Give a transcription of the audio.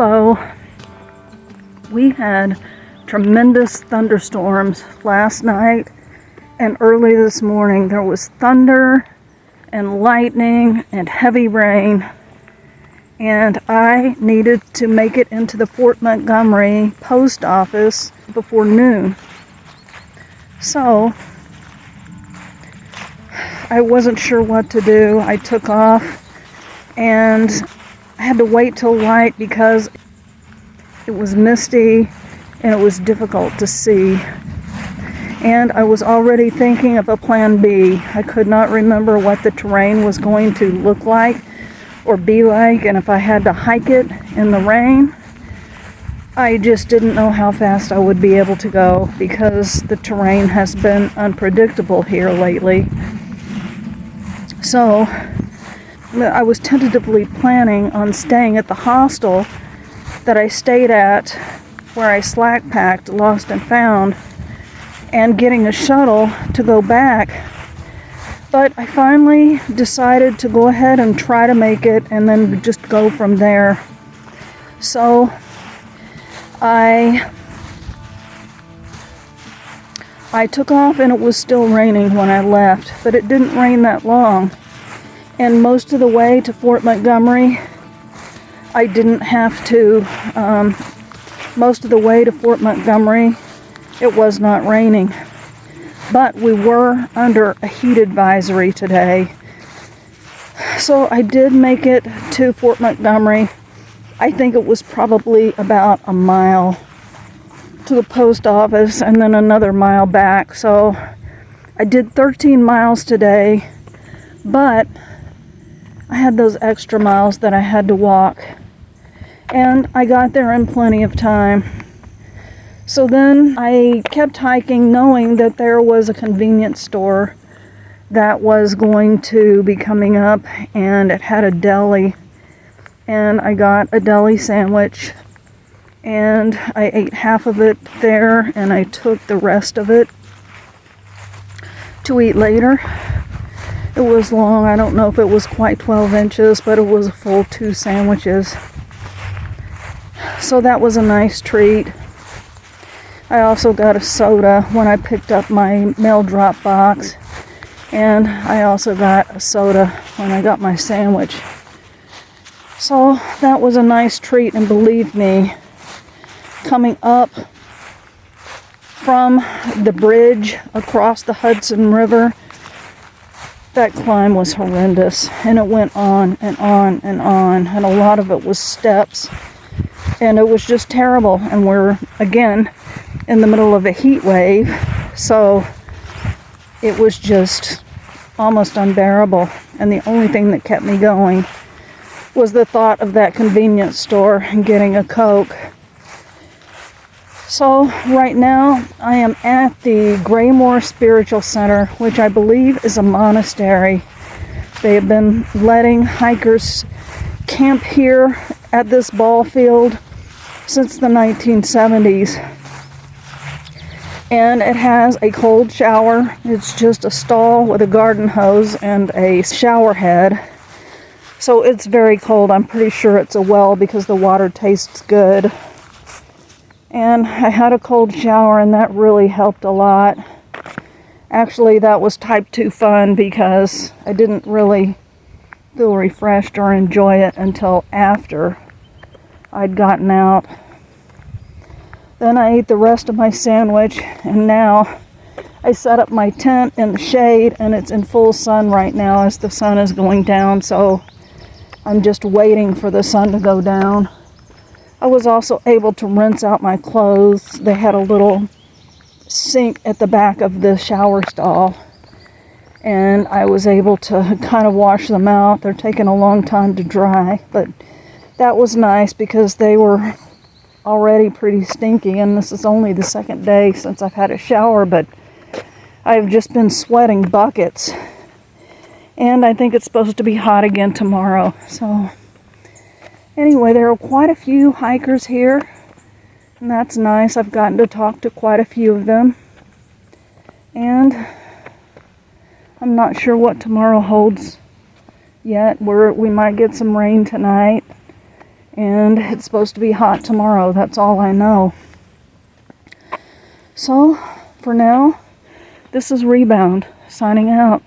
Hello. We had tremendous thunderstorms last night and early this morning. There was thunder and lightning and heavy rain, and I needed to make it into the Fort Montgomery post office before noon. So I wasn't sure what to do. I took off and I had to wait till light because it was misty and it was difficult to see. And I was already thinking of a plan B. I could not remember what the terrain was going to look like or be like, and if I had to hike it in the rain, I just didn't know how fast I would be able to go because the terrain has been unpredictable here lately. So I was tentatively planning on staying at the hostel that I stayed at where I slack packed, lost and found, and getting a shuttle to go back. But I finally decided to go ahead and try to make it and then just go from there. So I took off and it was still raining when I left, but it didn't rain that long. And most of the way to Fort Montgomery, I didn't have to, most of the way to Fort Montgomery, it was not raining. But we were under a heat advisory today. So I did make it to Fort Montgomery. I think it was probably about a mile to the post office and then another mile back. So I did 13 miles today, but I had those extra miles that I had to walk. And I got there in plenty of time. So then I kept hiking knowing that there was a convenience store that was going to be coming up, and it had a deli. And I got a deli sandwich and I ate half of it there and I took the rest of it to eat later. It was long. I don't know if it was quite 12 inches, but it was a full 2 sandwiches. So that was a nice treat. I also got a soda when I picked up my mail drop box. And I also got a soda when I got my sandwich. So that was a nice treat, and believe me, coming up from the bridge across the Hudson River, that climb was horrendous, and it went on and on and on, and a lot of it was steps, and it was just terrible. And we're again in the middle of a heat wave, so it was just almost unbearable. And the only thing that kept me going was the thought of that convenience store and getting a Coke. So right now I am at the Graymore Spiritual Center, which I believe is a monastery. They have been letting hikers camp here at this ball field since the 1970s. And it has a cold shower. It's just a stall with a garden hose and a shower head. So it's very cold. I'm pretty sure it's a well because the water tastes good. And I had a cold shower and that really helped a lot. Actually, that was type 2 fun because I didn't really feel refreshed or enjoy it until after I'd gotten out. Then I ate the rest of my sandwich, and now I set up my tent in the shade, and it's in full sun right now as the sun is going down, so I'm just waiting for the sun to go down. I was also able to rinse out my clothes. They had a little sink at the back of the shower stall, and I was able to kind of wash them out. They're taking a long time to dry, but that was nice because they were already pretty stinky, and this is only the second day since I've had a shower, but I've just been sweating buckets. And I think it's supposed to be hot again tomorrow. So anyway, there are quite a few hikers here, and that's nice. I've gotten to talk to quite a few of them. And I'm not sure what tomorrow holds yet. We might get some rain tonight. and it's supposed to be hot tomorrow. That's all I know. So, for now, this is Rebound, signing out.